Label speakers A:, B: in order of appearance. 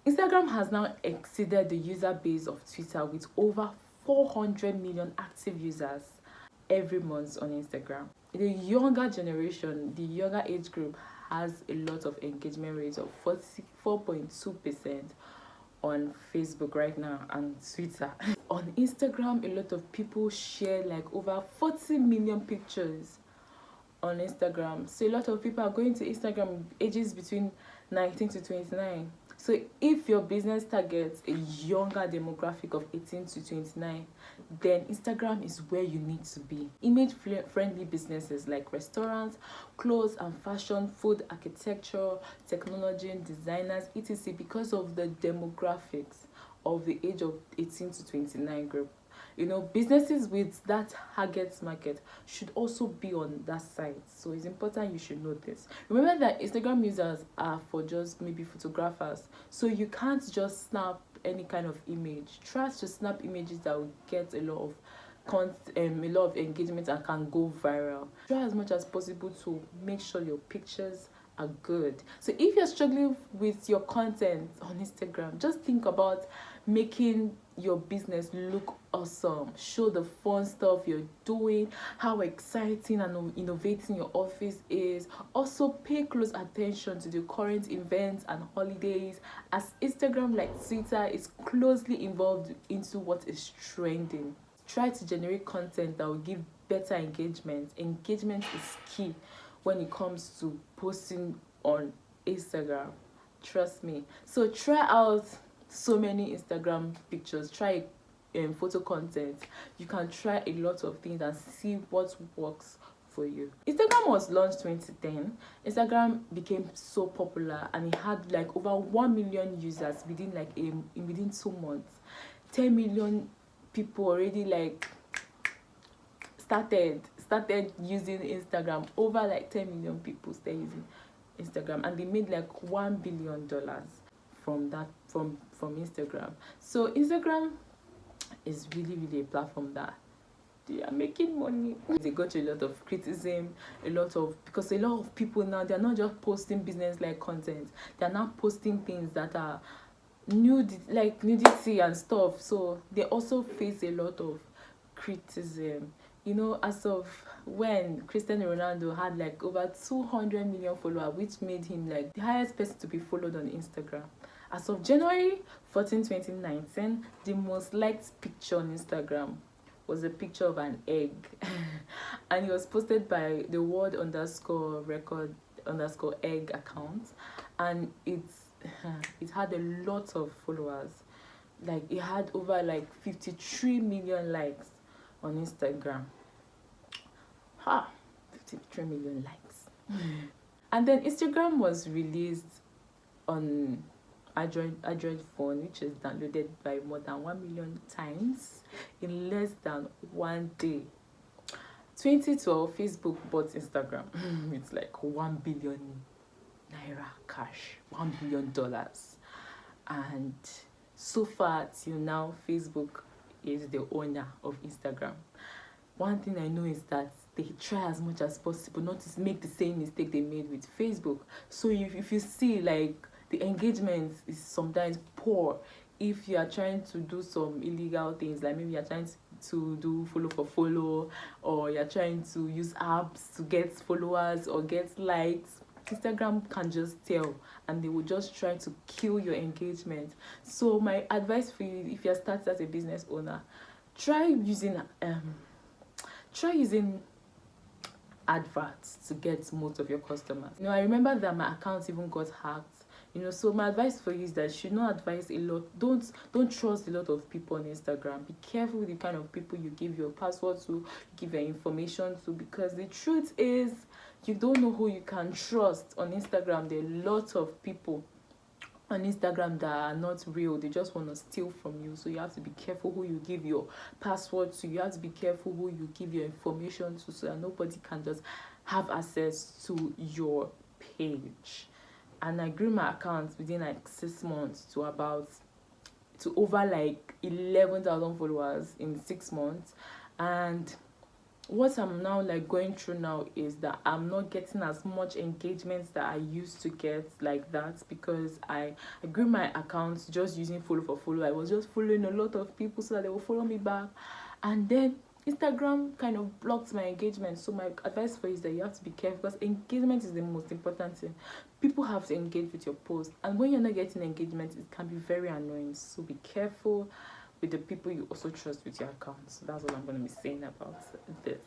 A: Instagram has now exceeded the user base of Twitter with over 400 million active users every month on Instagram. The younger generation, the younger age group, has a lot of engagement rates of 44.2% on Facebook right now and Twitter. On Instagram, a lot of people share like over 40 million pictures on Instagram. So a lot of people are going to Instagram ages between 19 to 29. So if your business targets a younger demographic of 18 to 29, then Instagram is where you need to be. Image friendly businesses like restaurants, clothes and fashion, food, architecture, technology and designers, etc. because of the demographics of the age of 18 to 29 group. Businesses with that target market should also be on that site. So it's important you should know this. Remember that Instagram users are for just maybe photographers. So you can't just snap any kind of image. Try to snap images that will get a lot of engagement and can go viral. Try as much as possible to make sure your pictures are good. So if you're struggling with your content on Instagram, just think about making your business look awesome. Show the fun stuff you're doing, how exciting and innovating your office is. Also pay close attention to the current events and holidays, as Instagram, like Twitter, is closely involved into what is trending. Try to generate content that will give better engagement. Engagement is key when it comes to posting on Instagram. Trust me. So try out so many Instagram pictures. Try photo content. You can try a lot of things and see what works for you. Instagram was launched 2010. Instagram became so popular and it had like over 1 million users within 2 months. 10 million people already like started using Instagram. Over like 10 million people started using Instagram, and they made like $1 billion from Instagram. So Instagram is really a platform that they are making money. They got a lot of criticism, because a lot of people now, they're not just posting business like content, they're now posting things that are nudity and stuff. So they also face a lot of criticism. As of when Cristiano Ronaldo had like over 200 million followers, which made him like the highest person to be followed on Instagram. As of January 14, 2019, the most liked picture on Instagram was a picture of an egg. And it was posted by the world_record_egg account, and it had a lot of followers. Like it had over like 53 million likes on Instagram. 53 million likes. And then Instagram was released on Android phone, which is downloaded by more than 1 million times in less than 1 day. 2012, Facebook bought Instagram. It's like 1 billion naira cash, $1 billion. And so far till now, Facebook is the owner of Instagram. One thing I know is that they try as much as possible not to make the same mistake they made with Facebook. So if you see like the engagement is sometimes poor, if you are trying to do some illegal things, like maybe you're trying to do follow for follow, or you're trying to use apps to get followers or get likes, Instagram can just tell, and they will just try to kill your engagement. So my advice for you, if you're starting as a business owner, try using adverts to get most of your customers. I remember that my account even got hacked. So my advice for you is that you should not advise a lot. Don't trust a lot of people on Instagram. Be careful with the kind of people you give your password to, give your information to, because the truth is you don't know who you can trust on Instagram. There are lots of people on Instagram that are not real. They just want to steal from you. So you have to be careful who you give your password to. You have to be careful who you give your information to, so that nobody can just have access to your page. And I grew my account within like 6 months to over like 11,000 followers in 6 months. And what I'm now like going through now is that I'm not getting as much engagement that I used to get like that, because I grew my accounts just using follow for follow. I was just following a lot of people so that they will follow me back, and then Instagram kind of blocked my engagement. So my advice for you is that you have to be careful, because engagement is the most important thing. People have to engage with your post, and when you're not getting engagement, it can be very annoying. So be careful with the people you also trust with your account. So that's all I'm going to be saying about this.